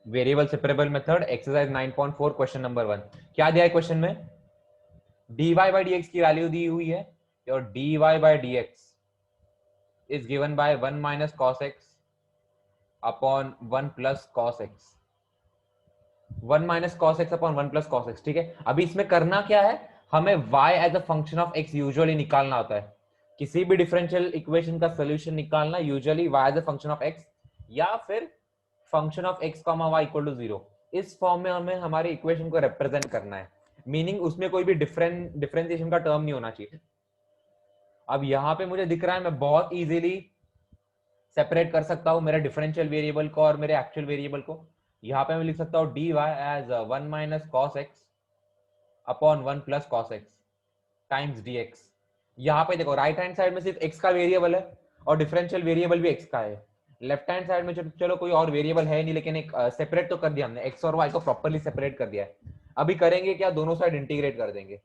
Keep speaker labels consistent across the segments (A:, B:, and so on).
A: Variable separable method exercise 9.4 question number 1। क्या दिया है क्वेश्चन में? dy by dx की वैल्यू दी हुई है और dy by dx is given by 1 minus cos x upon 1 plus cos x। 1 minus cos x upon 1 plus cos x, ठीक है। अभी इसमें करना क्या है, हमें y as a function of x usually निकालना होता है। किसी भी डिफरेंशियल इक्वेशन का सोल्यूशन निकालना usually y as a function of x या फिर function of x comma y equal to 0। इस फॉर्म में हमें हमारी इक्वेशन को रिप्रेजेंट करना है, मीनिंग उसमें कोई भी डिफरेंशिएशन का टर्म नहीं होना चाहिए। अब यहाँ पे मुझे दिख रहा है मैं बहुत इजीली सेपरेट कर सकता हूँ मेरे डिफरेंशियल वेरिएबल को और मेरे एक्चुअल वेरिएबल को। यहाँ पे मैं लिख सकता हूँ dy as 1 minus cos x upon 1 plus cos x times dx। यहाँ पे देखो राइट हैंड साइड में सिर्फ x का वेरिएबल है और डिफरेंशियल वेरिएबल भी x का है। लेफ्ट हैंड साइड में चलो कोई और वेरिएबल है नहीं, लेकिन एक सेपरेट तो कर दिया हमने, x और y को प्रॉपर्ली सेपरेट कर दिया है। अभी करेंगे क्या, दोनों साइड इंटीग्रेट कर देंगे,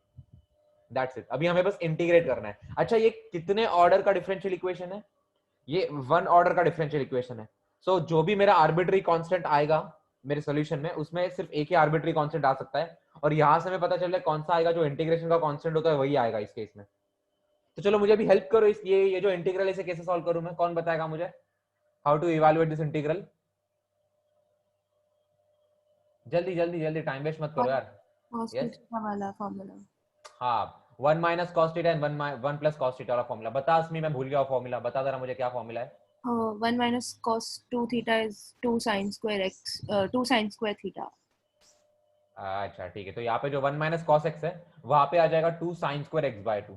A: दैट्स इट। अभी हमें बस इंटीग्रेट करना है। अच्छा, ये कितने ऑर्डर का डिफरेंशियल इक्वेशन है? ये 1 ऑर्डर का डिफरेंशियल इक्वेशन है। सो जो भी मेरा आर्बिट्री कांस्टेंट आएगा मेरे सॉल्यूशन में, उसमें सिर्फ एक ही आर्बिट्री कांस्टेंट आ सकता है और यहां से हमें पता चल रहा है कौन सा आएगा, जो इंटीग्रेशन का कांस्टेंट होता है वही आएगा इस केस में। तो चलो मुझे अभी हेल्प करो, इस ये जो इंटीग्रल इसे कैसे सॉल्व करूं मैं, कौन बताएगा मुझे how to evaluate this integral? जल्दी जल्दी जल्दी, टाइम वेस्ट मत करो यार।
B: cos
A: यस,
B: थीटा वाला फॉर्मूला।
A: हाँ, 1 minus cos theta and 1 plus cos theta वाला फॉर्मूला बता। असमी मैं भूल गया फॉर्मूला, बता जरा मुझे क्या फॉर्मूला है।
B: 1 minus cos 2 theta is 2 sin square x 2 sin square theta।
A: अच्छा ठीक है, तो यहाँ पे जो 1 माइनस कॉस एक्स है वहां पे आ जाएगा 2 साइन स्क्वायर एक्स बाय 2,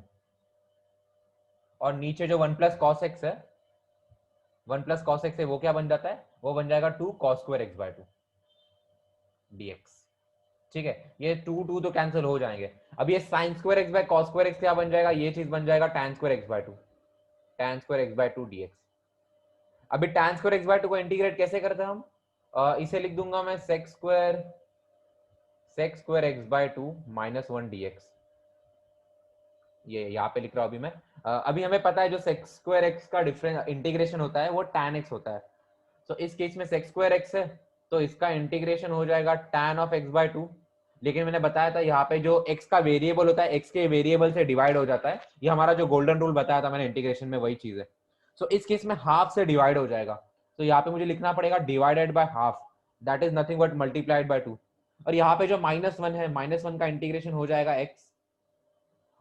A: और नीचे जो 1 प्लस कॉस एक्स है, 1 प्लस कॉस एक्स है वो क्या बन जाता है, वो बन जाएगा 2 cos square x by 2 dx। ठीक है, ये 2 2 तो कैंसिल हो जाएंगे। अब ये sine square x by cos square x क्या बन जाएगा, ये चीज बन जाएगा tan square x by 2, tan square x by 2 dx। अभी tan स्क्वायर एक्स बाय 2 को इंटीग्रेट कैसे करते हैं हम, इसे लिख दूंगा मैं sec square x by 2 minus 1 dx। ये यहाँ पे लिख रहा हूँ अभी मैं। अभी हमें पता है जो सेक्स स्क्वायर एक्स का डिफरेंस इंटीग्रेशन होता है वो tan x होता है। तो इस केस में सेक्स स्क्वायर एक्स है तो इसका इंटीग्रेशन हो जाएगा tan ऑफ x बाय 2। लेकिन मैंने बताया था यहाँ पे जो x का वेरिएबल होता है x के वेरिएबल से डिवाइड हो जाता है, ये हमारा जो गोल्डन रूल बताया था मैंने इंटीग्रेशन में, वही चीज है। सो इस केस में हाफ से डिवाइड हो जाएगा, तो यहाँ पे मुझे लिखना पड़ेगा divided by half, that is nothing but multiplied by 2। और यहाँ पे जो -1 है, -1 का इंटीग्रेशन हो जाएगा x,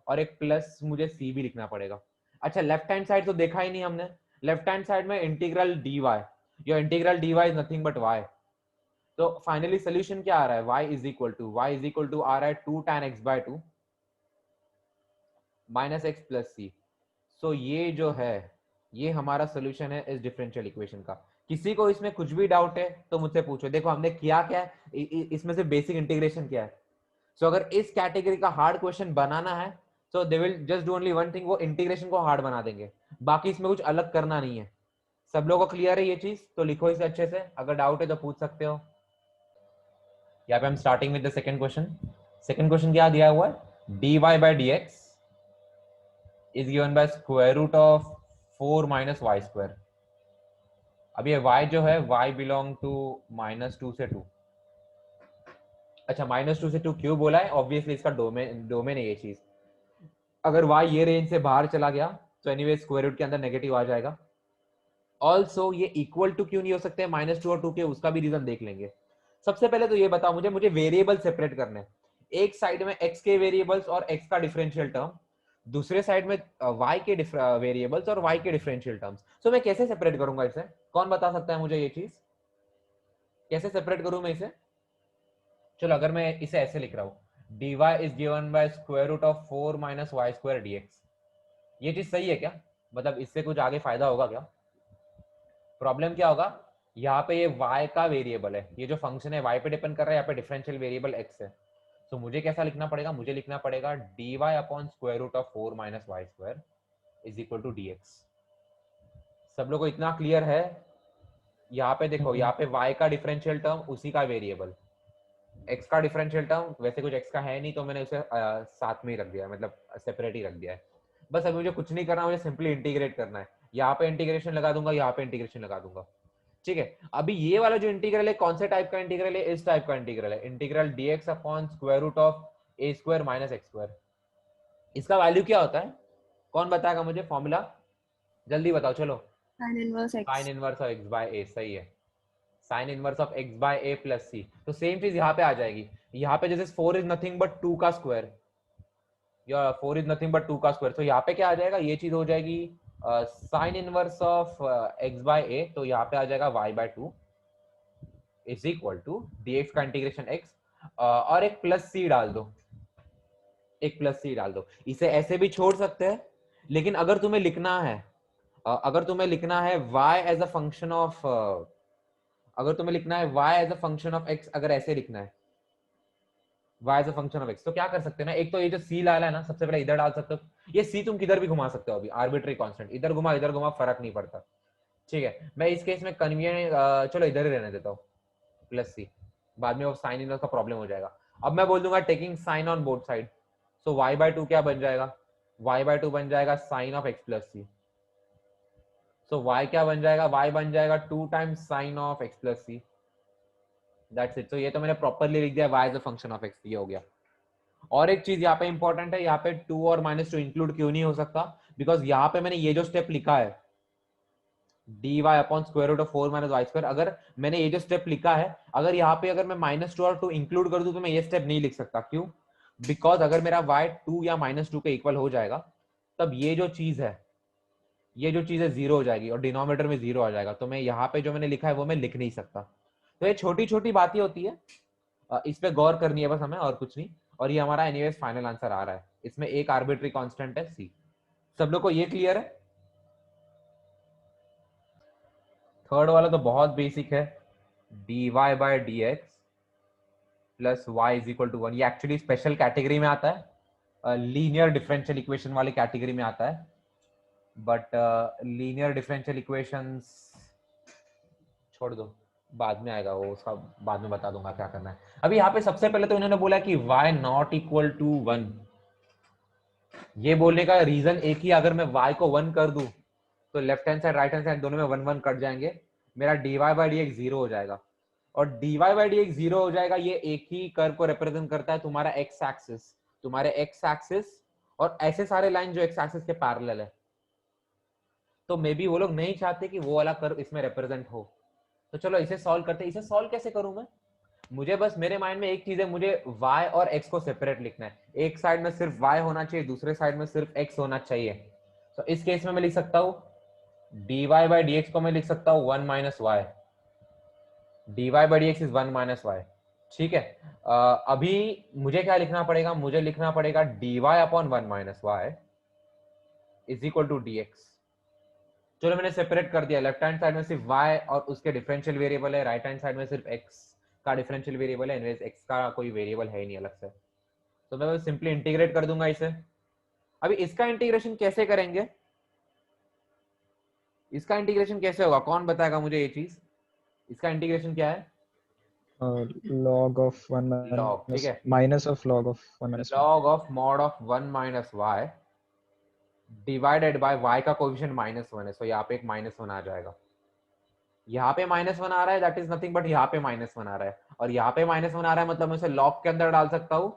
A: और एक प्लस मुझे सी भी लिखना पड़ेगा। अच्छा, लेफ्ट हैंड साइड तो देखा ही नहीं हमने। लेफ्ट हैंड साइड में integral dy, your integral dy is nothing but y। तो फाइनली सोल्यूशन क्या आ रहा है, y इज इक्वल टू आ रहा है 2 tan x by 2 minus x plus C. So ये जो है ये हमारा सोल्यूशन है इस डिफरेंशियल इक्वेशन का। किसी को इसमें कुछ भी डाउट है तो मुझसे पूछो। देखो हमने किया क्या है, इसमें से बेसिक इंटीग्रेशन किया है। सो अगर इस कैटेगरी का हार्ड क्वेश्चन बनाना है तो they will just do only one thing, वो इंटीग्रेशन को हार्ड बना देंगे, बाकी इसमें कुछ अलग करना नहीं है। सब लोगों को क्लियर है ये चीज? तो लिखो इसे अच्छे से, अगर डाउट है तो पूछ सकते हो। यहाँ पे हम starting with the second question. Second question क्या दिया हुआ है, dy by dx is given by square root of 4 minus y square। अब ये y जो है y बिलोंग टू -2 से 2। अच्छा, -2 से 2 क्यों बोला है, ऑब्वियसली इसका डोमेन है ये चीज। अगर y ये रेंज से बाहर चला गया तो एनीवे स्क्वायर रूट के अंदर नेगेटिव आ जाएगा। ऑल्सो ये इक्वल टू क्यों नहीं हो सकते -2 और 2 के, उसका भी रीजन देख लेंगे। सबसे पहले तो ये बताओ मुझे वेरिएबल सेपरेट करने हैं। एक साइड में x के वेरिएबल्स और x का डिफरेंशियल टर्म, दूसरे साइड में y के वेरिएबल्स और y के डिफरेंशियल टर्म्स। सो मैं कैसे सेपरेट करूंगा इसे, कौन बता सकता है मुझे ये चीज, कैसे सेपरेट करूं मैं इसे? चलो अगर मैं इसे ऐसे लिख रहा हूं, dy is given by square root of 4 minus y square dx, ये चीज सही है क्या? मतलब इससे कुछ आगे फायदा होगा क्या? प्रॉब्लम क्या होगा, यहाँ पे ये y का वेरिएबल है, ये जो फंक्शन है y पे डिपेंड कर रहा है, यहाँ पे डिफरेंशियल वेरिएबल x है। तो मुझे कैसा लिखना पड़ेगा, मुझे लिखना पड़ेगा dy upon square root of 4 minus y square is equal to dx। सब लोगों को इतना क्लियर है? यहाँ पे देखो, यहाँ पे y का डिफरेंशियल टर्म उसी का वेरिएबल, x का डिफरेंशियल टर्म वैसे कुछ x का है नहीं तो मैंने उसे साथ में ही रख दिया, मतलब सेपरेट ही रख दिया है। बस अभी मुझे कुछ नहीं करना, मुझे सिंपली इंटीग्रेट करना है। यहाँ पे इंटीग्रेशन लगा दूंगा, यहाँ पे इंटीग्रेशन लगा दूंगा। ठीक है, अभी ये वाला जो इंटीग्रल है कौन से टाइप का इंटीग्रल है, इस टाइप का इंटीग्रल है, integral dx upon square root of a square minus x square. इसका वैल्यू क्या होता है, कौन बताएगा मुझे फॉर्मूला, जल्दी बताओ चलो।
B: tan inverse
A: sine
B: x।
A: Inverse of x by a, सही है, sine inverse of x by a plus C. तो सेम चीज यहाँ पे आ जाएगी, यहाँ पे जैसे 4 इज नथिंग बट 2 का स्क्वायर, या 4 इज नथिंग बट 2 का स्क्वायर, तो यहाँ पे क्या आ जाएगा, ये चीज हो जाएगी sine inverse of x by a, तो यहाँ पे आ जाएगा y by 2 is equal to dx का इंटीग्रेशन x, और एक प्लस सी डाल दो, एक प्लस सी डाल दो। इसे ऐसे भी छोड़ सकते हैं, लेकिन अगर तुम्हें लिखना है, अगर तुम्हें लिखना है y as a function of, अगर तुम्हें लिखना है y as a function of x, अगर ऐसे लिखना है y as a function of x, तो क्या कर सकते हैं ना, एक तो ये जो c डाला है ना, सबसे पहले इधर डाल सकते हो, ये c तुम किधर भी घुमा सकते हो, अभी आर्बिट्री कांस्टेंट, इधर घुमा फर्क नहीं पड़ता। ठीक है, मैं इस केस में कन्वीनियंट, चलो इधर ही रहने देता हूँ प्लस सी, बाद में वो साइन इनवर्स का प्रॉब्लम हो जाएगा। अब मैं बोल दूंगा taking sine on both side, so y by 2 क्या बन जाएगा, y बाय 2 बन जाएगा sine of x plus C, so y क्या बन जाएगा, y बन जाएगा 2 times sine of x plus c, that's it. तो ये तो मैंने प्रॉपरली लिख दिया y as a function of x, ये हो गया। और एक चीज यहाँ पे इंपॉर्टेंट है, यहाँ पे 2 और -2 इंक्लूड क्यों नहीं हो सकता, बिकॉज यहाँ पे मैंने ये जो स्टेप लिखा है dy upon square root of 4 minus y square, अगर मैंने ये जो स्टेप लिखा है, अगर यहाँ पे अगर मैं -2 और 2 इंक्लूड कर दूं तो मैं ये स्टेप नहीं लिख सकता, क्यों, बिकॉज अगर मेरा y 2 या -2 के इक्वल हो जाएगा, तब ये जो चीज है, ये जो चीज है जीरो हो जाएगी और डिनोमिनेटर में जीरो आ जाएगा, तो मैं यहाँ पे जो मैंने लिखा है वो मैं लिख नहीं सकता। तो ये छोटी छोटी बातें होती है, इस पे गौर करनी है बस हमें, और कुछ नहीं। और ये हमारा एनीवेज फाइनल आंसर आ रहा है, इसमें एक आर्बिट्री कांस्टेंट है सी। सब लोग को ये क्लियर है। थर्ड वाला तो बहुत बेसिक है, dy by dx plus y is equal to 1, ये एक्चुअली स्पेशल कैटेगरी में आता है, लीनियर डिफरेंशियल इक्वेशन वाली कैटेगरी में आता है, बट लीनियर डिफरेंशियल इक्वेशंस छोड़ दो, बाद में आएगा वो, उसका बाद में बता दूंगा क्या करना है। अभी यहाँ पे सबसे पहले तो इन्होंने बोला कि y नॉट इक्वल टू 1, ये बोलने का रीजन एक ही, अगर मैं y को 1 कर दूं तो left hand side right hand side दोनों में 1 1 कट जाएंगे, मेरा dy बाई dx जीरो हो जाएगा, और dy बाई dx जीरो हो जाएगा, ये एक ही कर्व को रिप्रेजेंट करता है, तुम्हारा x एक्सिस, तुम्हारे x एक्सिस और ऐसे सारे लाइन जो x एक्सिस के पैरेलल है, तो मे बी वो लोग नहीं चाहते कि वो वाला कर्व इसमें रिप्रेजेंट हो। तो चलो इसे सॉल्व करते हैं। इसे सॉल्व कैसे करूं मैं, मुझे बस मेरे माइंड में एक चीज है, मुझे y और x को सेपरेट लिखना है, एक साइड में सिर्फ y होना चाहिए, दूसरे साइड में सिर्फ x होना चाहिए। तो इस केस में मैं लिख सकता हूँ dy बाई dx को मैं लिख सकता हूँ 1 minus y, dy by dx is 1 minus y. ठीक है, अभी मुझे क्या लिखना पड़ेगा, मुझे लिखना पड़ेगा dy upon 1 minus y is equal to dx। चलो मैंने सेपरेट कर दिया, लेफ्ट हैंड साइड में सिर्फ y और उसके डिफरेंशियल वेरिएबल है, राइट हैंड साइड में सिर्फ x का डिफरेंशियल वेरिएबल है, एनवेज x का कोई वेरिएबल है ही नहीं अलग से, तो मैं सिंपली इंटीग्रेट कर दूंगा इसे। अभी इसका इंटीग्रेशन कैसे करेंगे, इसका इंटीग्रेशन कैसे होगा, कौन बताएगा मुझे ये चीज, इसका इंटीग्रेशन क्या है,
C: log of 1
A: लॉग, ठीक
C: minus
A: है,
C: minus of log of 1 minus 1.
A: Log of mod of 1 minus y divided by y का कोएफिशिएंट -1 है, सो यहाँ पे एक -1 आ जाएगा, यहाँ पे -1 आ रहा है, दैट इज नथिंग बट यहाँ पे -1 आ रहा है, और यहाँ पे -1 आ रहा है, मतलब मैं उसे लॉग के अंदर डाल सकता हूँ।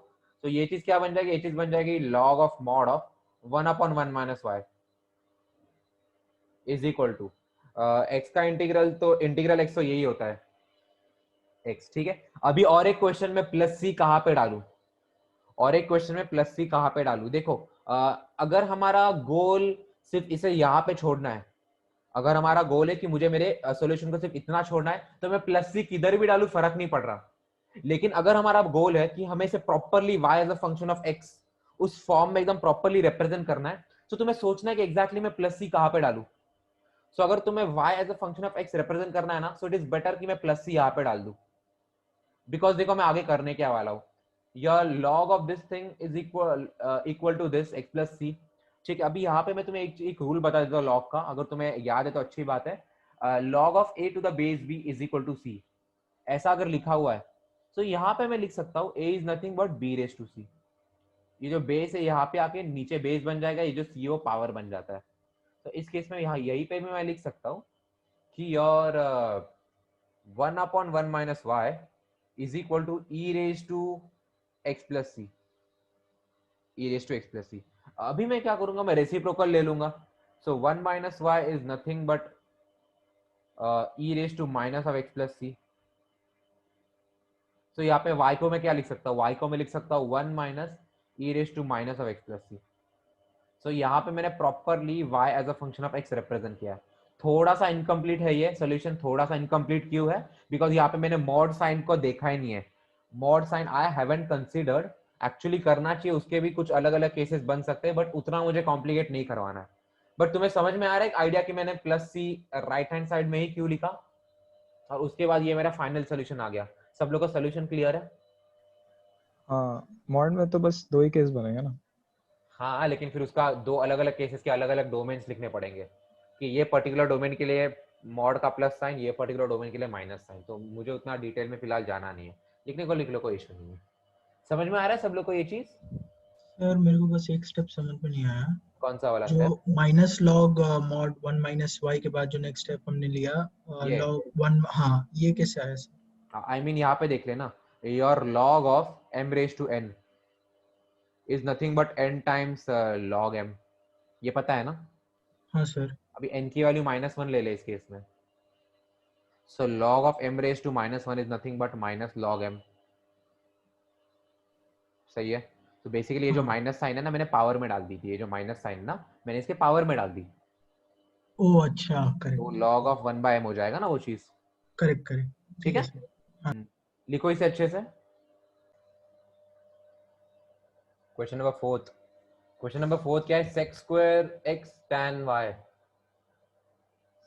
A: तो ये चीज क्या बन जाएगी, ये चीज बन जाएगी log of mod of 1 upon 1 minus y is equal to x का इंटीग्रल, तो इंटीग्रल x तो यही होता है x, ठीक है। अभी और एक क्वेश्चन में प्लस सी कहाँ पे डालू, और एक क्वेश्चन में प्लस सी कहाँ पे डालू, देखो अगर हमारा गोल सिर्फ इसे यहाँ पे छोड़ना है, अगर हमारा गोल है कि मुझे मेरे सॉल्यूशन को सिर्फ इतना छोड़ना है, तो मैं प्लस सी किधर भी डालू फर्क नहीं पड़ रहा। लेकिन अगर हमारा गोल है कि हमें इसे properly y as a function of x उस फॉर्म में एकदम प्रॉपरली रिप्रेजेंट करना है, तो तुम्हें सोचना है कि एग्जैक्टली मैं प्लस सी कहाँ पे डालू। सो अगर तुम्हें y as a function of x represent करना है ना, सो इट इज बेटर कि मैं प्लस सी यहाँ पे डाल दूं, बिकॉज देखो मैं आगे करने क्या वाला हूँ, your log of this thing is equal to this x plus C. ठीक है, अभी यहाँ पे मैं तुम्हें एक रूल बता देता हूँ लॉग का, अगर तुम्हें याद है तो अच्छी बात है। Log of a to the base b is equal to c, ऐसा अगर लिखा हुआ है, तो यहाँ पे मैं लिख सकता हूँ a is nothing but b raise to c। ये जो बेस है यहाँ पे आके नीचे बेस बन जाएगा, ये जो c है वो पावर बन जाता है। तो इस केस में यहाँ यही पे भी मैं लिख सकता हूँ कि your 1/1 minus y is equal to e raised to x plus c. e raised to x plus c. अभी मैं क्या करूंगा, मैं रेसिप्रोकल ले लूंगा. So 1 minus y is nothing but e raised to minus of x plus c. So यहाँ पे y को मैं क्या लिख सकता हूँ, y को मैं लिख सकता हूँ 1 minus e raised to minus of x plus c. So यहाँ पे मैंने properly y as a function of x represent किया है. थोड़ा सा इनकम्प्लीट है ये सोल्यूशन, थोड़ा सा इनकम्प्लीट क्यों है, बिकॉज यहाँ पे मैंने मॉड साइन को देखा ही नहीं है. Mod sine I haven't considered. Actually करना चाहिए, उसके भी कुछ अलग अलग केसेस बन सकते हैं, बट उतना मुझे कॉम्प्लिकेट नहीं करवाना है. बट तुम्हें समझ में आ रहा है एक आइडिया कि मैंने प्लस सी राइट हैंड साइड में ही क्यों लिखा, और उसके बाद ये मेरा फाइनल सोल्यूशन आ गया. सब लोगों का सोल्यूशन क्लियर है?
C: हाँ, मॉड में तो बस 2 ही केस बनेंगे ना.
A: हाँ, लेकिन फिर उसका 2 अलग अलग केसेस के अलग अलग डोमेन्स लिखने पड़ेंगे कि ये पर्टिकुलर डोमेन के लिए मॉड का प्लस साइन, ये पर्टिकुलर डोमेन के लिए माइनस साइन. तो मुझे उतना डिटेल में फिलहाल जाना नहीं है, लिखने को लिख लो, कोई इशू नहीं है. समझ में आ रहा है सब लोग को ये चीज?
D: सर मेरे को बस एक स्टेप समझ में नहीं आया,
A: कौन सा वाला
D: जो
A: step?
D: Minus log mod 1 minus y के बाद जो नेक्स्ट स्टेप हमने लिया
A: ये
D: लॉग 1, हाँ ये कैसे आया सर?
A: आई मीन यहाँ पे देख लेना, your log of m raised to n is nothing but n times log m. ये पता है ना?
D: हाँ सर.
A: अभी n की वैल्यू -1 ले ले इस केस में. So log of m raised to -1 is nothing but minus log m. सही है. तो बेसिकली ये जो माइनस साइन है ना, मैंने पावर में डाल दी थी. ये जो माइनस साइन ना, मैंने इसके पावर में डाल दी.
D: ओह अच्छा, करेक्ट.
A: तो log of 1/m हो जाएगा ना वो चीज.
D: Correct correct.
A: ठीक है.
D: सर. हाँ.
A: लिखो इसे अच्छे से. Question number 4. क्वेश्चन नंबर 4 क्या है? sec square x tan y.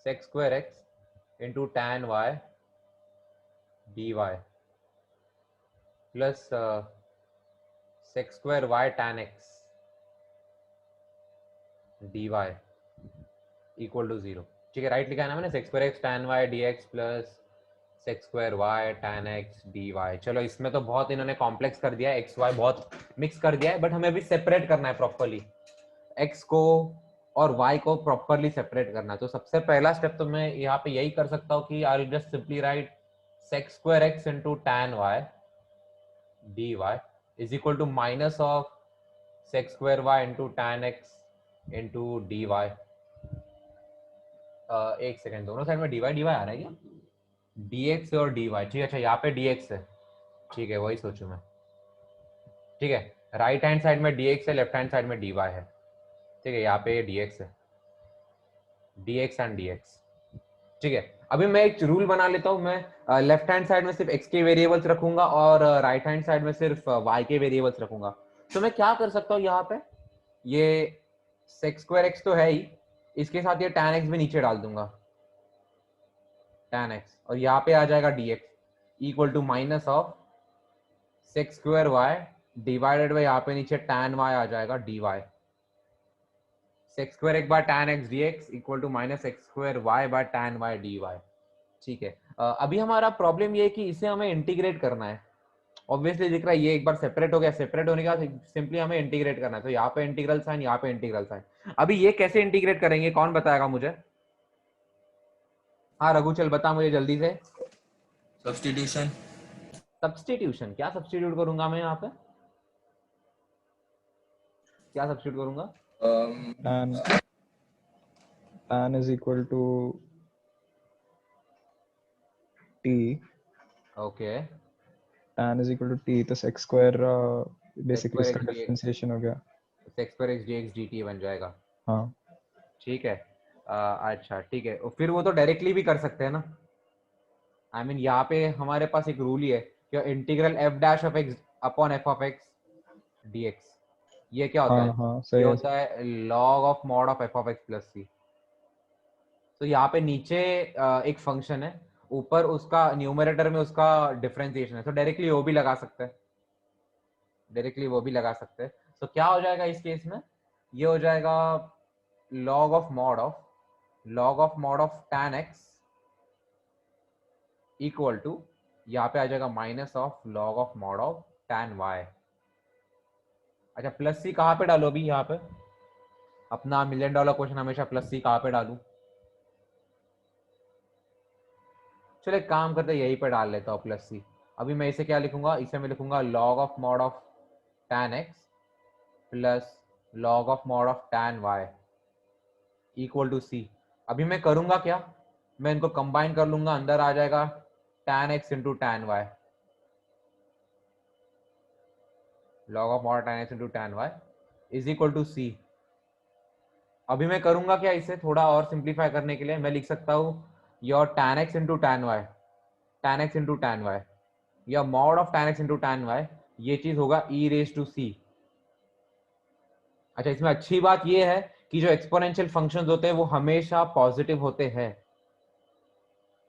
A: sec square x into tan y dy plus sec square y tan x dy equal to 0. ठीक है, राइट लिखा है ना मैंने, sec square x tan y dx plus sec square y tan x dy. चलो इसमें तो बहुत इन्होंने कॉम्प्लेक्स कर दिया है, x y बहुत मिक्स कर दिया है, बट हमें अभी सेपरेट करना है प्रॉपर्ली. x को और y को प्रॉपर्ली सेपरेट करना है. तो सबसे पहला स्टेप तो मैं यहाँ पे यही कर सकता हूँ कि I will just simply write sec square x into tan y dy is equal to minus of sec square y into tan x into dy. एक सेकेंड, दोनों साइड में dy dy आ रहा है क्या? dx और dy. ठीक है, अच्छा यहाँ पे dx है. ठीक है, वही सोचूं मैं. ठीक है, राइट हैंड साइड में dx है, लेफ्ट हैंड साइड में dy है. ठीक है, यहाँ पे dx है, dx एंड dx. ठीक है, अभी मैं एक रूल बना लेता हूँ. मैं लेफ्ट हैंड साइड में सिर्फ x के वेरिएबल्स रखूंगा और राइट हैंड साइड में सिर्फ y के वेरिएबल्स रखूंगा. तो मैं क्या कर सकता हूँ यहाँ पे, ये sec square x तो है ही, इसके साथ ये tan x भी नीचे डाल दूंगा, tan x, और यहाँ पे आ जाएगा dx equal to minus of sec square y divided by यहाँ पे नीचे tan y आ जाएगा dy. sec square x by tan x dx equal to minus sec square y by tan y dy. ठीक है, अभी हमारा प्रॉब्लम ये है कि इसे हमें इंटीग्रेट करना है. ऑब्वियसली दिख रहा है ये एक बार सेपरेट हो गया, सेपरेट होने के बाद सिंपली हमें इंटीग्रेट करना है. तो यहाँ पे इंटीग्रल साइन, यहाँ पे इंटीग्रल साइन. अभी ये कैसे इंटीग्रेट करेंगे, कौन बताएगा मुझे? हाँ रघु, चल बता मुझे जल्दी से.
E: सब्स्टिट्यूशन.
A: सब्स्टिट्यूशन? क्या सब्स्टिट्यूट करूंगा मैं यहाँ पे? क्या सब्स्टिट्यूट करूंगा?
C: tan is equal to t.
A: Okay,
C: tan is equal to t, तो sec square बेसिकली
A: square
C: इसका
A: x dx.
C: डिफरेंशिएशन हो गया.
A: sec square x dx dt बन जाएगा.
C: हाँ.
A: ठीक है, अच्छा ठीक है, फिर वो तो डायरेक्टली भी कर सकते हैं ना. आई मीन यहाँ पे हमारे पास एक रूल ही है कि integral f dash of x upon f of x dx. ये क्या होता है?
C: हाँ,
A: ये
C: सही है.
A: होता है log of mod of f of x plus c. तो यहाँ पे नीचे एक फंक्शन है, ऊपर उसका न्यूमरेटर में उसका डिफरेंशिएशन है. तो डायरेक्टली वो भी लगा सकते हैं, डायरेक्टली वो भी लगा सकते हैं. तो क्या हो जाएगा इस केस में? ये हो जाएगा log of mod of tan x equal to, यहाँ पे आ जाएगा minus of log of mod of tan y. अच्छा, प्लस सी कहाँ पे डालो अभी? यहाँ पे अपना $1 मिलियन क्वेश्चन हमेशा प्लस सी कहाँ पे डालूं? चलो एक काम करते हैं, यहीं पर डाल लेता हूँ प्लस सी। अभी मैं इसे क्या लिखूंगा, इसे मैं लिखूंगा log of mod of tan x plus log of mod of tan y equal to C. अभी मैं करूंगा क्या, मैं इनको कंबाइन कर लूंगा, अंदर आ जाएगा tan x into tan y, log of mod tan x into tan y is equal to C. अभी मैं करूंगा क्या, इसे थोड़ा और सिंप्लीफाई करने के लिए मैं लिख सकता हूँ your tan x into tan x into tan y या mod of tan x into tan y, ये चीज होगा e रेज टू सी। अच्छा, इसमें अच्छी बात ये है कि जो एक्सपोनेंशियल फंक्शंस होते हैं वो हमेशा पॉजिटिव होते हैं,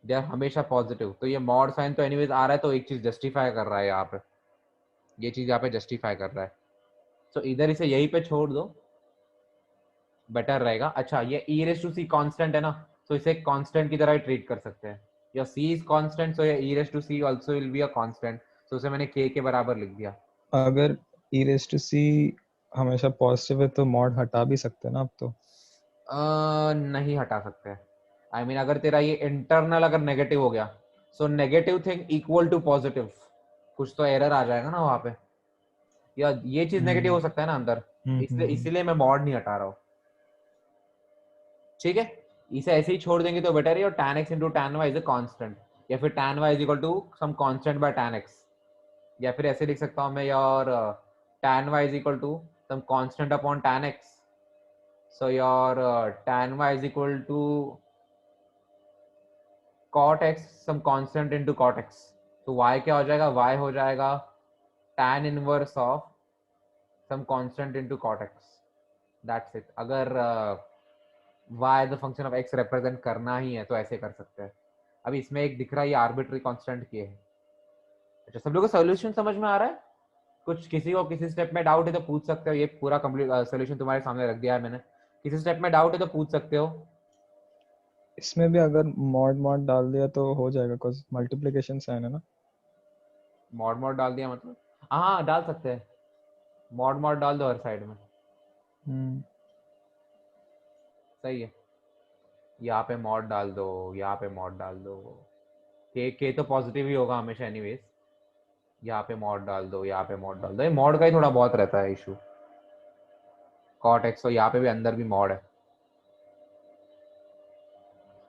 A: दे आर हमेशा पॉजिटिव। तो ये मॉड साइन तो एनीवेज आ रहा है, तो एक चीज जस्टिफाई कर रहा है यहाँ पे, ये चीज यहाँ पे जस्टिफाई कर रहा है। तो इधर इसे यहीं पे छोड़ दो, बेटर रहेगा। अच्छा, ये e raise to c constant है ना, तो इसे कांस्टेंट की तरह ट्रीट कर सकते हैं। या c इज कांस्टेंट, सो ये e raise to c also will be a constant, तो उसे मैंने k के बराबर लिख दिया।
C: अगर e रेज टू सी हमेशा पॉजिटिव है तो मॉड हटा भी सकते हैं ना अब तो।
A: नहीं हटा सकते। आई मीन अगर तेरा ये इंटरनल अगर नेगेटिव हो गया, so negative thing equal to positive, कुछ तो एरर आ जाएगा ना वहां पे, या ये चीज नेगेटिव हो सकता है ना अंदर, इसलिए इसीलिए मैं मॉड नहीं हटा रहा हूँ। ठीक है, इसे ऐसे ही छोड़ देंगे तो बेटर है। और tan x into tan y is a constant, या फिर tan y is equal to some constant by tan x, या फिर ऐसे लिख सकता हूँ मैं your tan y is equal to some constant upon tan x, so your tan y is equal to cot x some constant into cot x, तो y क्या हो जाएगा, y हो जाएगा tan inverse of some constant into cot x, that's it। अगर y the function of x represent करना ही है तो ऐसे कर सकते हैं। अभी इसमें एक दिख रहा है ये आर्बिट्री कांस्टेंट किए है। अच्छा, सब लोगों को सॉल्यूशन समझ में आ रहा है? कुछ किसी को किसी स्टेप में डाउट है तो पूछ सकते हो, ये पूरा कंप्लीट सॉल्यूशन तुम्हारे सामने रख दिया है मैंने। किसी स्टेप में डाउट है तो पूछ सकते हो।
C: इसमें भी अगर मॉड मॉड डाल दिया तो हो जाएगा, बिकॉज मल्टीप्लिकेशन साइन है ना।
A: मॉड मॉड डाल दिया मतलब, हाँ डाल सकते हैं, मॉड मॉड डाल दो हर साइड में, सही है। यहाँ पे मॉड डाल दो, यहाँ पे मॉड डाल दो, के तो पॉजिटिव ही होगा हमेशा एनीवेज। यहाँ पे मॉड डाल दो, यहाँ पे मॉड डाल दो, ये मॉड का ही थोड़ा बहुत रहता है इशू। कॉट एक्स, तो यहाँ पे भी अंदर भी मॉड है।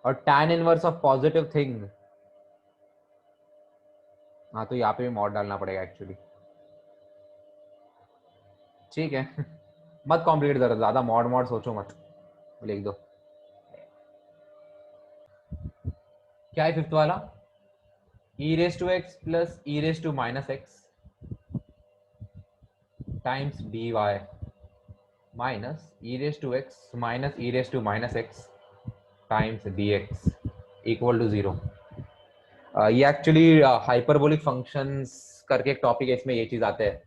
A: और tan inverse of positive thing, हाँ तो यहाँ पे भी मॉड डालना पड़ेगा एक्चुअली। ठीक है मत कॉम्प्लिकेट करो ज्यादा, मॉड मॉड सोचो मत, लिख दो। क्या है फिफ्थ वाला, e raise to x plus e raise to minus x times dy minus e raise to x minus e raise to minus x times dx equal to 0। ये एक्चुअली हाइपरबोलिक फंक्शंस करके एक topic है, इसमें ये चीज आते हैं।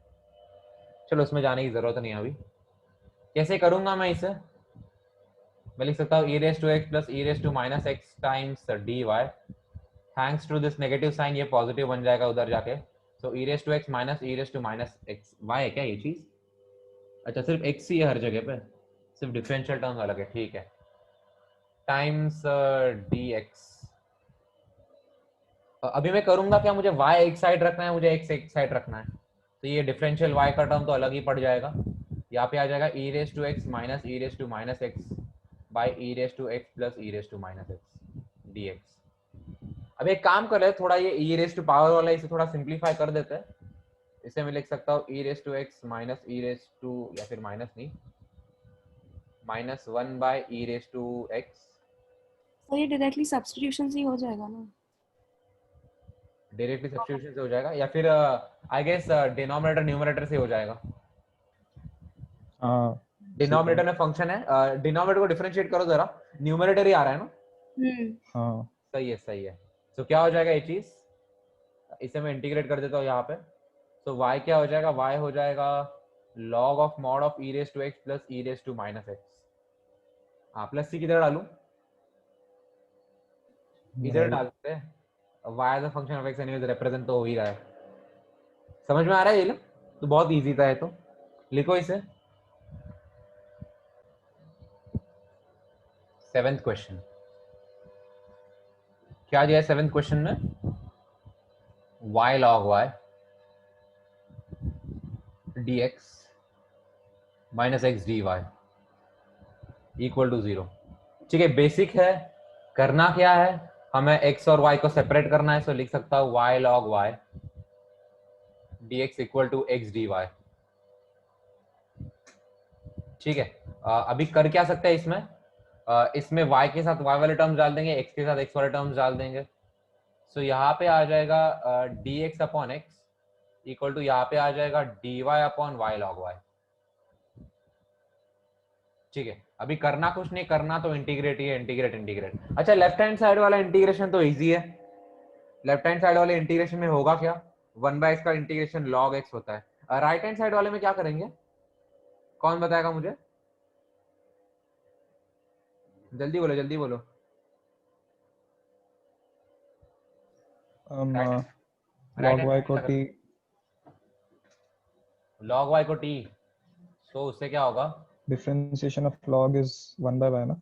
A: चलो उसमें जाने की जरूरत नहीं है अभी। कैसे करूंगा मैं इसे, मैं लिख सकता हूँ e raise to x plus e raise to minus x times dy, thanks to this negative sign ये पॉजिटिव बन जाएगा उधर जाके, so e raise to x minus e raise to minus x y है क्या ये चीज? अच्छा, सिर्फ x ही है हर जगह पे, सिर्फ डिफरेंशियल टर्म अलग है, ठीक है। Times dx। अभी मैं करूंगा क्या, मुझे y एक साइड रखना है, मुझे x एक साइड रखना है, तो ये डिफरेंशियल y का टर्म तो अलग ही पड़ जाएगा। यहाँ पे आ जाएगा e raise to x minus e raise to minus x by e raise to x plus e raise to minus x dx। अब एक काम कर रहे हैं, थोड़ा ये e रेज टू पावर वाला इसे थोड़ा सिंप्लीफाई कर देते हैं। इसे मैं लिख सकता हूँ e raise to x minus e raise to, या फिर माइनस नहीं, minus 1 by e raise to x.
B: तो ये डायरेक्टली सब्स्टिट्यूशन से ही हो जाएगा ना।
A: डायरेक्टली सब्स्टिट्यूशन से हो जाएगा, या फिर आई गेस डिनोमिनेटर न्यूमरेटर से हो जाएगा।
C: हाँ
A: डिनोमिनेटर में फंक्शन है, डिनोमिनेटर को डिफरेंशिएट करो जरा, न्यूमरेटर ही आ रहा है ना।
C: हाँ
A: सही है सही है। तो क्या हो जाएगा ये चीज, इसे मैं इंटीग्रेट कर देता हूँ यहाँ पे। तो y क्या हो जाएगा, y हो जाएगा log of mod of e raise to x plus e raise to minus x. हाँ प्लस सी किधर डालूं, इधर डाल सकते हैं, y as a function of x anyways represent तो हो ही रहा है। समझ में आ रहा है ये लोग, तो बहुत इजी था ये तो। लिखो इसे, 7th क्वेश्चन। क्या दिया है 7th क्वेश्चन में? y log y dx minus x d y equal to 0। ठीक है, बेसिक है। करना क्या है, हमें x और y को सेपरेट करना है। सो लिख सकता हूं y log y dx equal to x d y. ठीक है, अभी कर क्या सकते हैं इसमें? इसमें y के साथ y वाले टर्म्स डाल देंगे, x के साथ x वाले टर्म्स डाल देंगे। सो यहाँ पे आ जाएगा dx upon x equal to यहाँ पे आ जाएगा dy upon y log y। ठीक है, अभी करना कुछ नहीं, करना तो इंटीग्रेट ही है, इंटीग्रेट इंटीग्रेट। अच्छा, लेफ्ट हैंड साइड वाला इंटीग्रेशन तो इजी है। लेफ्ट हैंड साइड वाले इंटीग्रेशन में होगा क्या? 1/x का इंटीग्रेशन log x होता है। राइट हैंड साइड वाले में क्या करेंगे, कौन बताएगा मुझे? जल्दी बोलो, जल्दी बोलो।
C: log y को t
A: log y को t, तो उससे क्या होगा?
C: Differentiation of log is 1/y ना।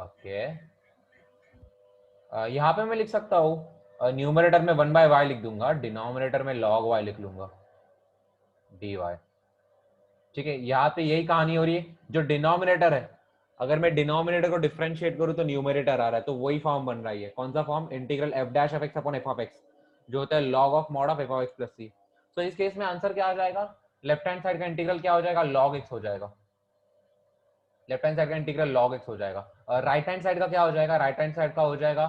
A: ओके, यहाँ पे मैं लिख सकता हूँ न्यूमरेटर में 1/y लिख दूंगा, डिनोमिनेटर में log y लिख लूंगा dy। ठीक है, यहाँ पे यही कहानी हो रही है। जो डिनोमिनेटर है, अगर मैं डिनोमिनेटर को डिफरेंशिएट करूँ तो न्यूमरेटर आ रहा है, तो वही फॉर्म बन रहा है। कौन सा form? Integral f dash of x upon f of x, जो होता है log of mod of f of x plus c। तो इस केस में आंसर क्या आ जाएगा? लेफ्ट हैंड साइड का इंटीग्रल क्या हो जाएगा? log x हो जाएगा। लेफ्ट हैंड साइड का इंटीग्रल log x हो जाएगा। और राइट हैंड साइड का क्या हो जाएगा? राइट हैंड साइड का हो जाएगा,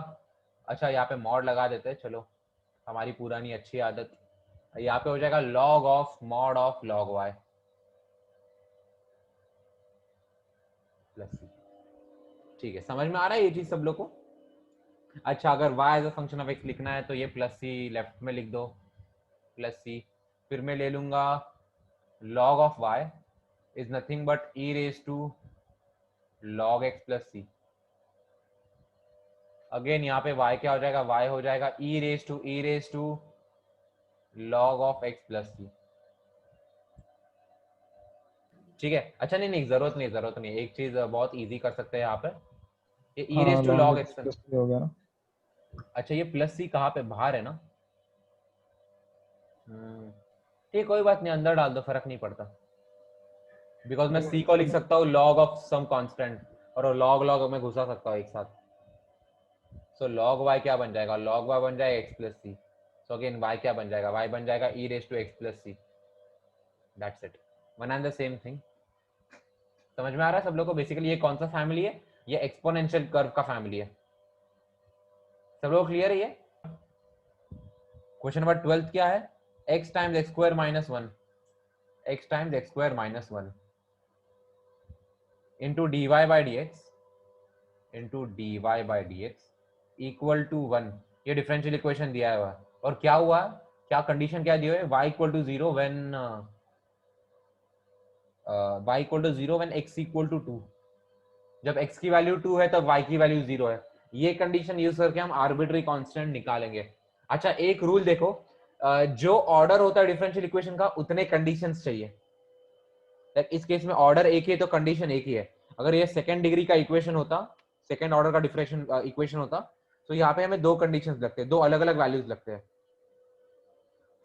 A: अच्छा यहाँ पे मॉड लगा देते हैं, चलो हमारी पुरानी अच्छी आदत। यहाँ पे हो जाएगा log of mod of log y plus c। ठीक है, समझ में आ रहा है ये चीज सब लोग को? अच्छा, अगर y as a function of x लिखना है तो ये प्लस c लेफ्ट में लिख दो, प्लस c। फिर मैं ले लूंगा log of y is nothing but e raise to log x plus c। Again यहाँ पे y क्या हो जाएगा? y हो जाएगा e raise to log of x plus c। ठीक है, अच्छा नहीं नहीं, जरूरत नहीं। एक चीज बहुत इजी कर सकते हैं यहाँ पे, ये e raise to log x।
C: Plus हो गया ना।
A: अच्छा, ये प्लस c कहाँ पे? बाहर है ना। ठीक, कोई बात नहीं, अंदर डाल दो, फर्क नहीं पड़ता। बिकॉज मैं c को लिख सकता हूँ log ऑफ सम कांस्टेंट, और log log में घुसा सकता हूँ एक साथ। सो log y क्या बन जाएगा? log y बन जाएगा x plus c। So again y क्या बन जाएगा? y बन जाएगा e raise to x plus c। That's it, one and the same thing. समझ में आ रहा है सब लोग को? बेसिकली ये कौन सा फैमिली है? ये एक्सपोनेंशियल कर्व का फैमिली है। सब लोग क्लियर है ये? क्वेश्चन नंबर 12 क्या है? x times x square minus 1, x times x square minus 1 into dy by dx equal to 1। ये डिफरेंशियल इक्वेशन दिया हुआ है। और क्या हुआ? क्या कंडीशन क्या दी हुई है? y equal to 0 when y equal to 0 when x equal to 2। जब x की वैल्यू 2 है तब y की वैल्यू 0 है। ये कंडीशन यूज करके हम आर्बिट्री कांस्टेंट निकालेंगे। अच्छा, एक रूल देखो, जो ऑर्डर होता है डिफरेंशियल इक्वेशन का, उतने कंडीशंस चाहिए। इस केस में ऑर्डर एक ही है तो कंडीशन एक ही है। अगर ये सेकंड डिग्री का इक्वेशन होता, सेकंड ऑर्डर का डिफरेंशियल इक्वेशन होता, तो यहाँ पे हमें दो कंडीशंस लगते हैं, दो अलग अलग वैल्यूज लगते हैं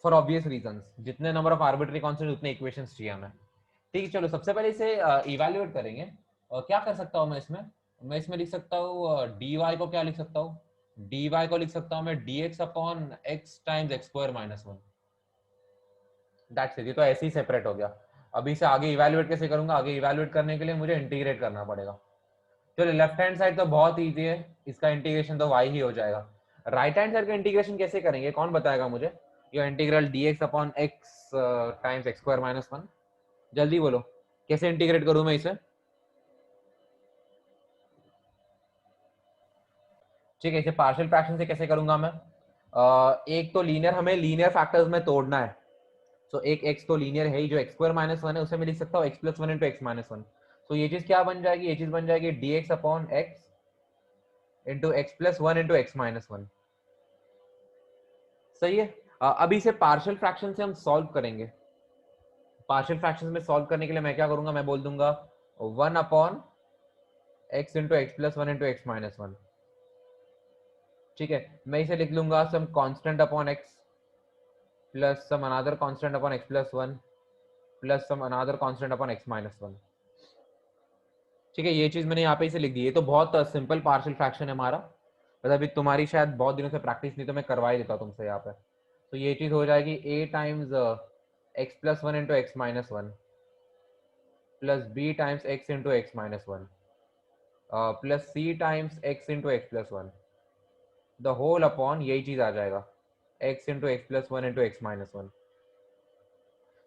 A: फॉर ऑब्वियस रीजंस। जितने नंबर ऑफ आर्बिट्री कांस्टेंट उतने इक्वेशंस चाहिए हमें। ठीक है, चलो सबसे पहले इसे इवैल्यूएट करेंगे। क्या कर सकता हूँ मैं इसमें? मैं इसमें लिख सकता हूँ dy को क्या लिख सकता हूँ? dy को लिख सकता हूँ मैं dx upon x times x square minus 1। That's it, ये तो ऐसे ही सेपरेट हो गया। अभी से आगे इवैल्यूएट कैसे करूंगा? आगे इवैल्यूएट करने के लिए मुझे इंटीग्रेट करना पड़ेगा। चलो, लेफ्ट हैंड साइड तो बहुत इजी है, इसका इंटीग्रेशन तो y ही हो जाएगा। राइट हैंड साइड का इंटीग्रेशन कैसे करेंगे, कौन बताएगा मुझे? ये integral dx upon x times x square minus 1, जल्दी बोलो, कैसे इंटीग्रेट करूं मैं इसे? ठीक है, इसे पार्शियल फ्रैक्शन से कैसे करूंगा मैं? एक तो लीनियर, हमें लीनियर फैक्टर्स में तोड़ना है। सो एक x तो लीनियर है ही, जो x स्क्वायर माइनस 1 है उसे मैं लिख सकता हूँ x plus 1 into x minus 1। तो ये चीज क्या बन जाएगी? ये चीज बन जाएगी dx upon x into x plus 1 into x minus 1। सही है। अभी इसे पार्शियल फ्रैक्शन से हम सॉल्व करेंगे। पार्शियल फ्रैक्शन में सॉल्व करने के लिए मैं क्या करूंगा? मैं बोल दूंगा 1 upon x into x plus 1 into x minus 1। ठीक है, मैं इसे लिख लूंगा some constant upon x plus some another constant upon x plus 1 plus some another constant upon x minus 1। ठीक है, ये चीज मैंने यहाँ पे इसे लिख दी। ये तो बहुत सिंपल पार्शियल फ्रैक्शन है हमारा, बस अभी तुम्हारी शायद बहुत दिनों से प्रैक्टिस नहीं, तो मैं करवा ही देता हूँ तुमसे यहाँ पे। तो ये चीज हो जाएगी a times x plus 1 into x minus 1 plus b times x into x minus 1 plus c times x into x plus 1 the whole upon यही चीज आ जाएगा x into x plus 1 into x minus 1।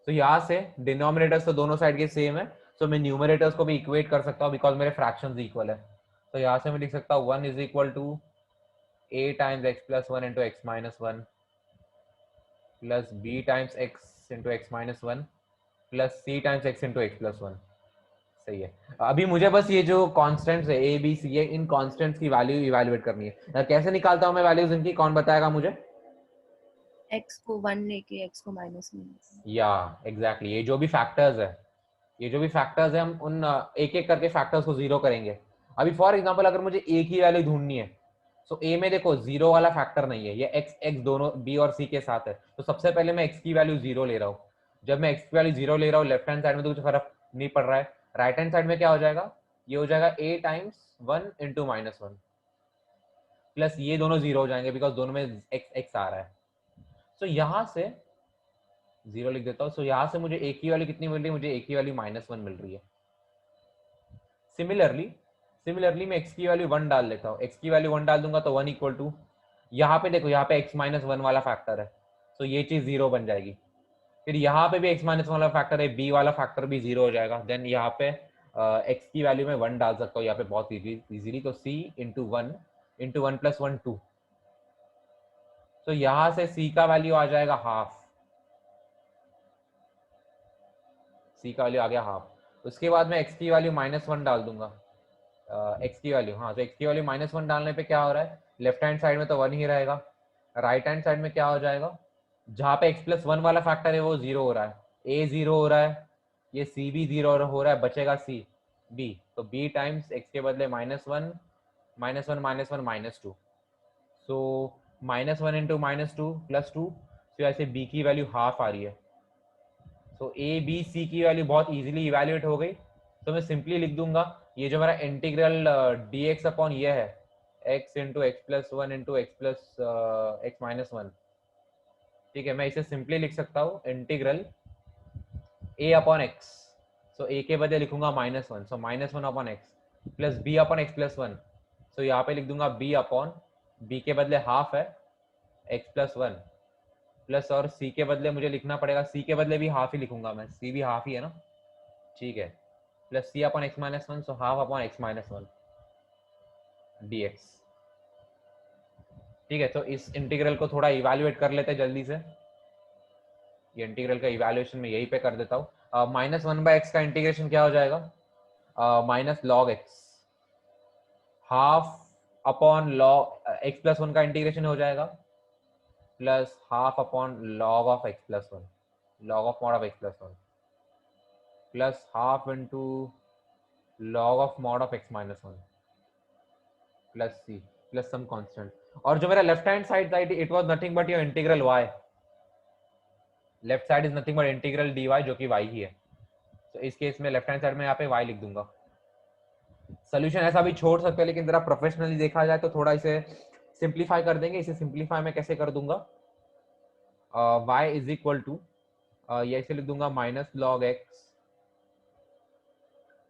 A: तो यहाँ से denominators तो दोनों side के सेम है, तो मैं न्यूमरेटर्स को भी इक्वेट कर सकता हूँ बिकॉज मेरे फ्रैक्शंस इक्वल है। तो यहाँ से मैं लिख सकता हूँ 1 is equal to a times x plus 1 into x minus 1 plus b times x into x minus 1 plus c times x into x plus 1। सही है। अभी मुझे बस ये जो कांस्टेंट्स है a b c है, इन कांस्टेंट्स की वैल्यू इवैल्यूएट करनी है। कैसे निकालता हूँ मैं वैल्यूज इनकी, कौन बताएगा मुझे?
B: x को 1 लेके x को माइनस में
A: या एग्जैक्टली, ये जो भी फैक्टर्स है, ये जो भी फैक्टर्स है, हम उन एक एक करके फैक्टर्स को जीरो करेंगे। अभी फॉर एग्जांपल अगर मुझे a की वैल्यू ढूंढनी है, तो a में देखो जीरो वाला फैक्टर नहीं है, ये x दोनों b और c के साथ है, तो सबसे पहले मैं x की वैल्यू जीरो ले रहा हूँ। जब मैं x की वैल्यू जीरो ले रहा हूँ, लेफ्ट हैंड साइड में तो कुछ फर्क नहीं पड़ रहा है, राइट हैंड साइड में क्या हो जाएगा, ये हो जाएगा a times 1 into minus 1 plus ये दोनों जीरो हो जाएंगे बिकॉज दोनों में x आ रहा है। तो यहाँ से जीरो लिख देता हूँ। सो यहाँ से मुझे a की वैल्यू कितनी मिल रही है, मुझे a की वैल्यू -1 मिल रही है। सिमिलरली मैं x की वैल्यू 1 डाल लेता हूँ, x की वैल्यू 1 डाल दूंगा तो 1 इक्वल टू, यहाँ पे देखो यहाँ पे x माइनस 1 वाला फैक्टर है, तो ये चीज जीरो बन जाएगी। फिर यहाँ पे भी x माइनस वाला फैक्टर है, b वाला फैक्टर भी जीरो हो जाएगा। देन यहाँ पे x की वैल्यू में 1 डाल सकता हूँ यहाँ पे बहुत इजीली, तो c इंटू 1 प्लस 1 2। तो यहाँ से c का वैल्यू आ जाएगा हाफ, c का वैल्यू आ गया हाफ। उसके बाद मैं x की वैल्यू -1 डाल दूंगा, x की वैल्यू, हाँ तो x की वैल्यू -1 डालने पे क्या हो रहा है, लेफ्ट हैंड साइड में तो 1 ही रहेगा, राइट हैंड साइड में क्या हो जाएगा, जहाँ पे x प्लस 1 वाला फैक्टर है वो जीरो हो रहा है, a जीरो हो रहा है, ये c भी जीरो हो रहा है, बचेगा c b, तो b टाइम्स x के बदले -1 -2, सो -1 इंटू -2 प्लस 2, तो ऐसे b की वैल्यू हाफ आ रही है। तो a b c की वैल्यू बहुत इजीली इवैल्यूएट हो गई, तो मैं सिंपली लिख दूंगा ये जो मेरा इंटीग्रल dx अपॉन ये है x into x plus 1 into x plus x minus 1। ठीक है, मैं इसे सिंपली लिख सकता हूँ integral a upon x, so a के बदले लिखूंगा -1, सो -1 upon x plus b upon x plus 1, सो यहाँ पे लिख दूंगा b अपॉन b के बदले हाफ है x प्लस 1 प्लस, और c के बदले मुझे लिखना पड़ेगा, c के बदले भी हाफ ही लिखूंगा मैं, c भी हाफ ही है ना, ठीक है, plus c upon x minus 1, so half upon x minus 1 dx। ठीक है, तो इस इंटीग्रल को थोड़ा इवैल्यूएट कर लेते हैं जल्दी से, ये इंटीग्रल का इवैल्यूएशन में यहीं पे कर देता हूँ। -1/x का इंटीग्रेशन क्या हो जाएगा, minus log x, half upon log x plus 1 का इंटीग्रेशन हो जाएगा plus half upon log of x plus 1, log of mod of x plus 1 plus half into log of mod of x minus 1 plus c plus some constant. और जो मेरा left hand side it was nothing but your integral y, left side is nothing but integral dy जो कि y ही है, तो इस case में left hand side में यहाँ पे y लिख दूंगा। सोल्यूशन ऐसा भी छोड़ सकते हैं, लेकिन जरा प्रोफेशनली देखा जाए तो थोड़ा इसे सिंप्लीफाई कर देंगे। इसे सिंप्लीफाई मैं कैसे कर दूंगा, y इज इक्वल टू, ये इसे लिख दूंगा minus log x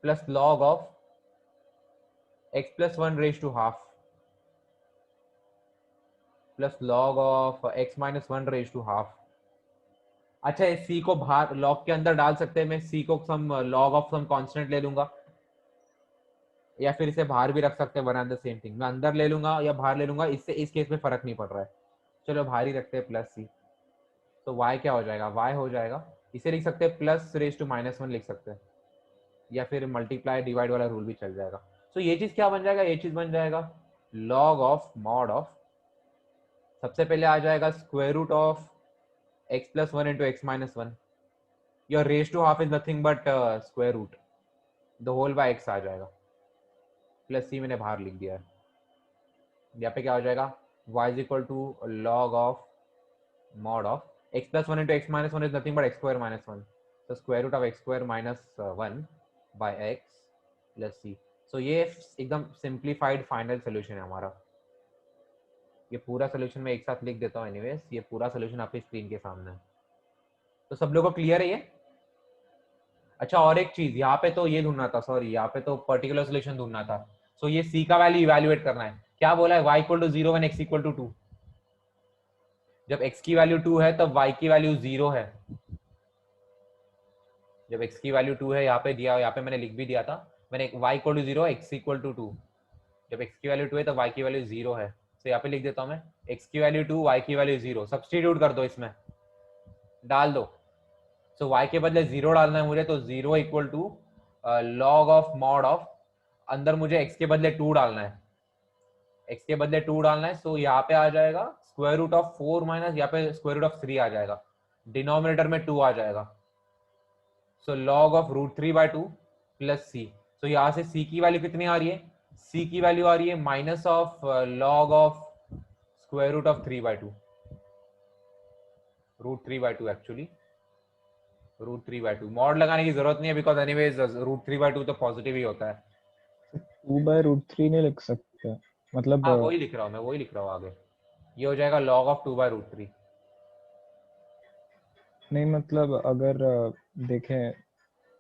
A: plus log of x plus 1 raise to half plus log of x minus 1 raise to half. अच्छा, इस c को बाहर लॉग के अंदर डाल सकते हैं, मैं c को सम लॉग ऑफ सम कांस्टेंट ले लूंगा, या फिर इसे बाहर भी रख सकते हैं, one and the same thing, मैं अंदर ले लूंगा या बाहर ले लूंगा, इससे इस केस में फर्क नहीं पड़ रहा है, चलो बाहर ही रखते हैं प्लस c। तो y क्या हो जाएगा, y हो जाएगा, इसे लिख सकते हैं प्लस रेज टू -1 लिख सकते हैं, या फिर मल्टीप्लाई डिवाइड वाला रूल भी चल जाएगा। तो ये चीज क्या बन जाएगा, ये चीज बन जाएगा लॉग ऑफ मॉड ऑफ, सबसे पहले आ जाएगा square root of x plus 1 into x minus 1, your raise to half is nothing but square root, the whole by x आ जाएगा, प्लस c मैंने बाहर लिख दिया है, यहाँ पे क्या हो जाएगा y is equal to log of mod of x plus 1 into x minus 1 is nothing but x square minus 1. So square root of x square minus 1 by x plus c. So ये एकदम simplified final solution है हमारा. ये पूरा solution मैं एक साथ लिख देता हूँ anyways. ये पूरा solution आपकी स्क्रीन के सामने है. तो सब लोगों को क्लियर है ये? अच्छा, और एक चीज यहाँ पे तो ये ढूंढना था, सॉरी, यहाँ पे तो पर्टिकुलर सोल्यूशन ढूंढना था. सो ये c का वैल्यू इवैल्यूएट करना है. क्या बोला है? y equal to 0 when x equal to 2. जब x की वैल्यू 2 है तब y की वैल्यू 0 है. जब x की वैल्यू 2 है, यहाँ पे दिया, यहाँ पे मैंने लिख भी दिया था, मैंने y equal to 0, x equal to 2. जब x की वैल्यू 2 है तब y की वैल्यू 0 है. तो यहाँ पे लिख देता हूँ मैं, x की वैल्यू 2, y की वैल्यू 0. सब्स्टिट्यूट कर दो, इसमें डाल दो. सो y के बदले 0 डालना है मुझे, तो 0 equal to log of mod of, अंदर मुझे x के बदले 2 डालना है, x के बदले 2 डालना है. सो यहाँ पे आ जाएगा स्क्वायर रूट ऑफ 4 माइनस, यहाँ पे स्क्वायर रूट ऑफ 3 आ जाएगा, डिनोमिनेटर में 2 आ जाएगा. So log of root 3 by 2 plus c. तो यहाँ से c की वैल्यू कितनी आ रही है? c की वैल्यू आ रही है minus of log of square root of 3 by 2, root 3 by 2 actually, root 3 by 2. Mod लगाने की जरूरत नहीं है बिकॉज एनीवेज रूट 3 बाय 2 तो पॉजिटिव ही होता है.
C: 2 बाय रूट 3 नहीं लिख सकते, मतलब
A: हाँ वही लिख रहा हूँ मैं, वही लिख रहा हूँ आगे. ये हो जाएगा log ऑफ 2 बाय रूट 3.
C: नहीं, मतलब अगर देखें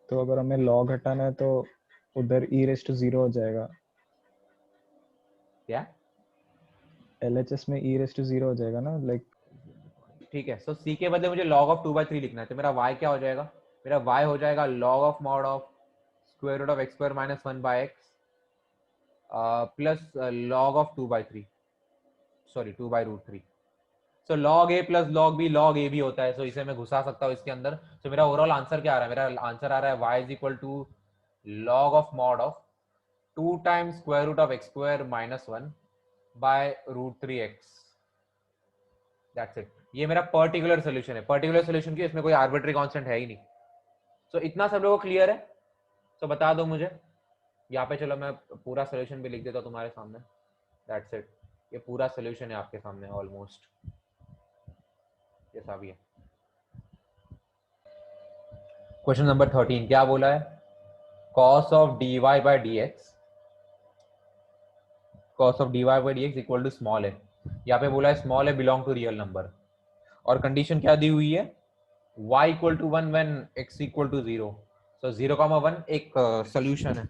C: तो अगर हमें log हटाना है तो उधर e रेस्ट टू 0 हो जाएगा.
A: क्या?
C: LHS में e रेस्ट टू 0 हो जाएगा ना, लाइक.
A: ठीक है. सो c के बदले मुझे log ऑफ 2 बाय 3 लिखना है, तो मेरा y क्या हो जाएगा? मेरा y हो जाएगा log of mod of square root of x square minus 1 by x plus log of 2 by 3, sorry 2 by root 3. So log a plus log b भी होता है. सो इसे मैं घुसा सकता हूँ इसके अंदर. तो मेरा ओवरऑल आंसर क्या आ रहा है? मेरा आंसर आ रहा है y is equal to log of mod of 2 times square root of x square minus 1 by root 3x. That's it. ये मेरा पर्टिकुलर सोल्यूशन है. पर्टिकुलर सोल्यूशन की इसमें कोई आर्बिट्री कांस्टेंट है ही नहीं. सो इतना सब लोगों को क्लियर है? तो बता दो मुझे. यहाँ पे चलो मैं पूरा सोल्यूशन भी लिख देता हूँ तुम्हारे सामने. That's it. ये पूरा सोल्यूशन है आपके सामने ऑलमोस्ट, जैसा भी है. क्वेश्चन नंबर 13 क्या बोला है? cos of dy by dx, cos of dy by dx equal to small है. यहाँ पे बोला है स्मॉल है बिलोंग टू रियल नंबर, और कंडीशन क्या दी हुई है? y equal to 1 when x equal to 0. So 0,1 एक सोल्यूशन है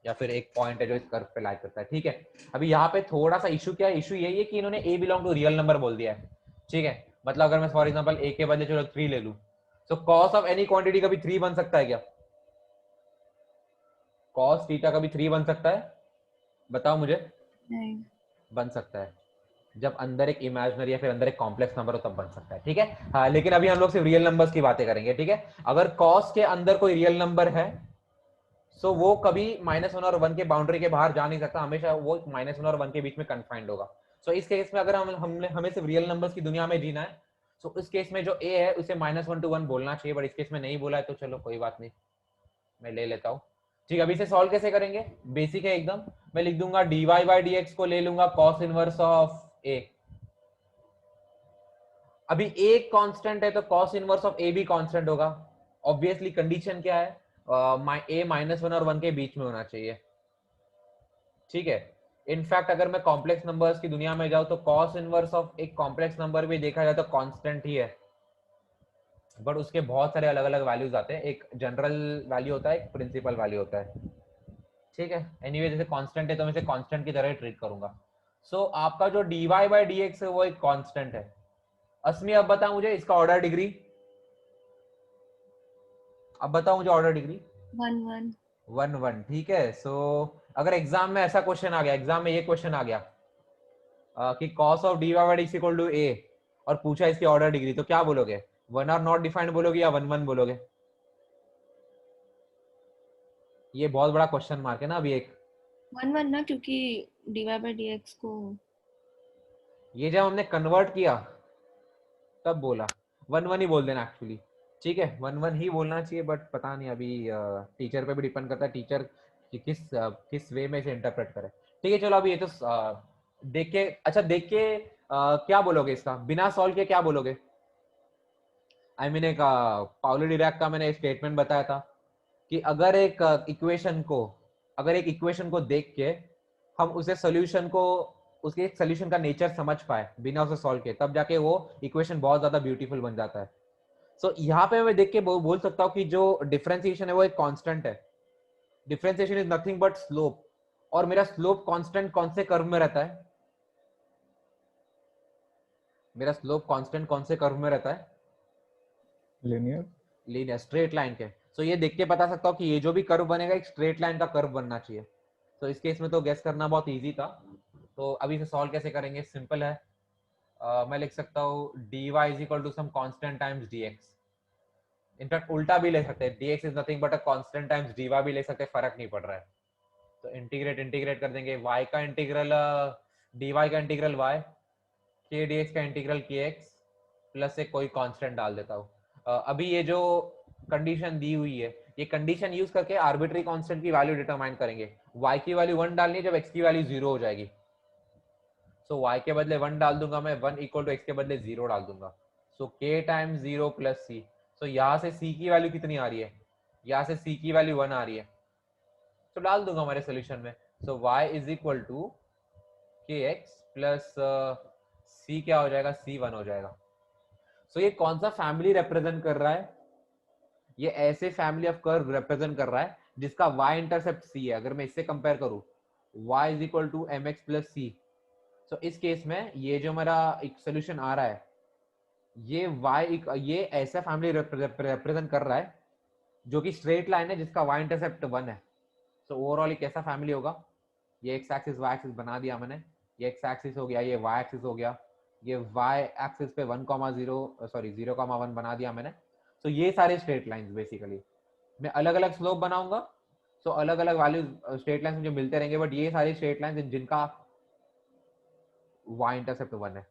A: या फिर एक पॉइंट है जो इस कर्व पे लाई करता है. ठीक है. अभी यहाँ पे थोड़ा सा इशू क्या है? इशू यही है कि इन्होंने a belong to real number बोल दिया है. ठीक है. मतलब अगर मैं फॉर एग्जांपल a के बदले चलो 3 ले लूं, तो cos ऑफ एनी क्वांटिटी का भी 3 बन सकता है क्या? cos थीटा का भी 3 बन सकता है? बताओ मुझे.
B: नहीं.
A: बन सकता है जब अंदर एक इमेजिनरी या फिर अंदर एक कॉम्प्लेक्स नंबर हो तब बन सकता है. ठीक है. हाँ, लेकिन अभी हम लोग सिर्फ रियल नंबर्स की बातें करेंगे. ठीक है. अगर cos के अंदर कोई रियल नंबर है, सो वो कभी -1 और 1 के बाउंड्री के बाहर जा नहीं सकता, हमेशा वो -1 और 1 के बीच में कन्फाइंड होगा. सो इस केस में अगर हमें सिर्फ रियल नंबर्स की दुनिया में जीना है, सो इस केस में जो a है उसे -1 to 1 बोलना चाहिए, बट इस केस में नहीं बोला है तो चलो कोई बात नहीं, मैं ले लेता हूँ. ठीक है. अभी इसे सॉल्व कैसे करेंगे? बेसिक है एकदम. मैं लिख दूंगा dy बाय dx को ले लूंगा cos इनवर्स ऑफ a. अभी a कांस्टेंट है तो cos इनवर्स ऑफ a भी कांस्टेंट होगा. ऑब्वियसली कंडीशन क्या है? a -1 और 1 के बीच में होना चाहिए. ठीक है. इनफैक्ट अगर मैं कॉम्प्लेक्स नंबर्स की दुनिया में जाऊं तो cos इनवर्स ऑफ एक कॉम्प्लेक्स नंबर भी देखा जाए तो कांस्टेंट ही है, बट उसके बहुत सारे अलग अलग वैल्यूज आते हैं. एक जनरल वैल्यू होता है, एक प्रिंसिपल वैल्यू होता है. ठीक है. एनीवे जैसे कांस्टेंट है तो मैं इसे कांस्टेंट की तरह ट्रीट करूंगा. सो आपका जो dy बाय dx है वो एक कांस्टेंट है. अस्मी अब बता मुझे इसका ऑर्डर डिग्री. अब बताओ मुझे ऑर्डर डिग्री.
B: 1 1.
A: ठीक है. सो अगर एग्जाम में ऐसा क्वेश्चन आ गया, एग्जाम में ये क्वेश्चन आ गया कि cos of dy by dx equal to a और पूछा इसकी ऑर्डर डिग्री, तो क्या बोलोगे? 1 आर नॉट डिफाइंड बोलोगे या 1 1 बोलोगे? ये बहुत बड़ा क्वेश्चन मार्क है ना अभी एक.
B: 1 1 ना, क्योंकि dy by dx को
A: ये जब हमने कन्वर्ट किया तब बोला 1 1 ही बोल देना एक्चुअली. ठीक है. 1 1 ही बोलना चाहिए, बट पता नहीं अभी टीचर पे भी डिपेंड करता है, टीचर कि किस वे में इसे इंटरप्रेट करे. ठीक है. चलो अभी ये तो देख के, अच्छा देख के क्या बोलोगे इसका बिना सॉल्व के, क्या बोलोगे? आई मीन एक पाउलो डिराक का मैंने स्टेटमेंट बताया था कि अगर एक इक्वेशन को देख के हम उसे सोल्यूशन को, उसके एक सोल्यूशन का नेचर समझ पाए बिना उसे सॉल्व के, तब जाके वो इक्वेशन बहुत ज्यादा ब्यूटीफुल बन जाता है। सो यहाँ पे मैं देख के बोल सकता हूँ कि जो डिफरेंशिएशन है वो एक कांस्टेंट है। Differentiation is nothing but slope, और मेरा स्लोप कांस्टेंट कौन से कर्व में रहता है? मेरा स्लोप कांस्टेंट कौन से कर्व में रहता है? लीनियर स्ट्रेट लाइन के। सो ये देख के बता सकता हूँ कि ये जो भी कर्व बनेगा एक स्ट्रेट लाइन का कर्व बनना चाहिए। तो इस केस में तो गेस करना बहुत इजी था। तो अभी इसे सॉल्व कैसे करेंगे? सिंपल है। मैं लिख सकता हूँ dy is equal to some constant times dx। In fact उल्टा भी ले सकते हैं, dx is nothing but a constant times dy भी ले सकते हैं, फर्क नहीं पड़ रहा है। तो इंटीग्रेट कर देंगे, y का इंटीग्रल dy का इंटीग्रल y, k dx का इंटीग्रल kx प्लस एक कोई कांस्टेंट डाल देता हूँ। अभी ये जो कंडीशन दी हुई है, ये कंडीशन यूज करके आर्बिट्री कांस्टेंट की वैल्यू डिटरमाइन करेंगे। y की वैल्यू 1 डालनी है जब x की वैल्यू 0 हो जाएगी। सो y के बदले 1 डाल दूंगा मैं, 1 इक्वल टू x के बदले 0 डाल दूंगा। सो k टाइम्स 0 प्लस c। सो यहाँ से c की वैल्यू कितनी आ रही है? यहाँ से c की वैल्यू 1 आ रही है, तो डाल दूंगा हमारे सोल्यूशन में। So y is equal to kx plus c क्या हो जाएगा? c1 हो जाएगा। सो ये कौन सा फैमिली रिप्रेजेंट कर रहा है? ये ऐसे फैमिली ऑफ कर्व रिप्रेजेंट कर रहा है जिसका y इंटरसेप्ट c है। अगर मैं इससे कंपेयर करूं, y is equal to mx plus c, तो इस केस में ये जो मेरा एक सोल्यूशन आ रहा है, ये ऐसा फैमिली रिप्रेजेंट कर रहा है जो कि स्ट्रेट लाइन है जिसका y इंटरसेप्ट 1 है। सो ओवरऑल ये कैसा फैमिली होगा? ये एक्स एक्सिस वाई एक्सिस बना दिया मैंने, ये एक्स एक्सिस हो गया, ये वाई एक्सिस हो गया, ये वाई एक्सिस पे 0,1 बना दिया मैंने। तो ये सारे स्ट्रेट लाइंस बेसिकली मैं अलग अलग स्लोप बनाऊंगा, सो अलग अलग वैल्यू स्ट्रेट लाइंस मुझे मिलते रहेंगे, बट ये सारी स्ट्रेट लाइंस जिनका y इंटरसेप्ट 1 है।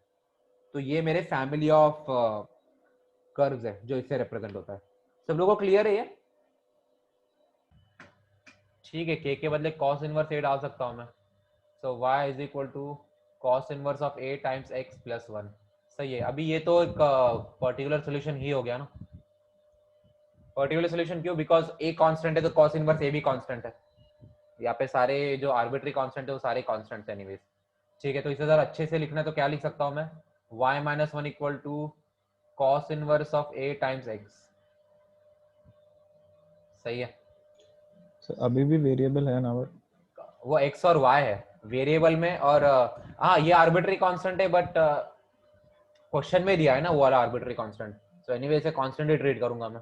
A: तो ये मेरे फैमिली ऑफ कर्व्स है जो इससे रिप्रेजेंट होता है। सब लोगों को क्लियर है ये? ठीक है, k के बदले cos इनवर्स a डाल सकता हूँ मैं। So y is equal to cos inverse of a times x plus 1। सही है। अभी ये तो एक पर्टिकुलर सोल्यूशन ही हो गया ना। पर्टिकुलर सोल्यूशन क्यों? बिकॉज a कांस्टेंट है तो cos इनवर्स a भी कांस्टेंट है। यहाँ पे सारे जो आर्बिट्री कांस्टेंट है वो सारे कांस्टेंट्स है एनीवेज। ठीक है, तो इसे जरा अच्छे से लिखना है तो क्या लिख सकता हूँ मैं? y minus 1 equal to cos inverse of a times x। सही है।
C: अभी भी वेरिएबल है ना? बट
A: वो x और y है वेरिएबल में, और हाँ ये आर्बिट्री कांस्टेंट है, बट क्वेश्चन में दिया है ना वो वाला आर्बिट्री कांस्टेंट। सो एनीवे इसे कांस्टेंट ही ट्रीट करूंगा मैं।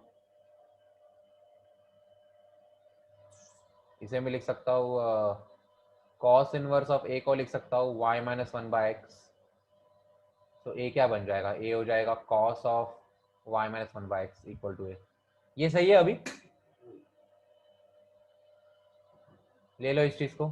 A: इसे मैं लिख सकता हूँ cos इनवर्स ऑफ a को लिख सकता हूँ y माइनस 1 बाय x। तो a क्या बन जाएगा? a हो जाएगा cos of y minus 1 by x equal to a। ये सही है। अभी ले लो इस चीज को।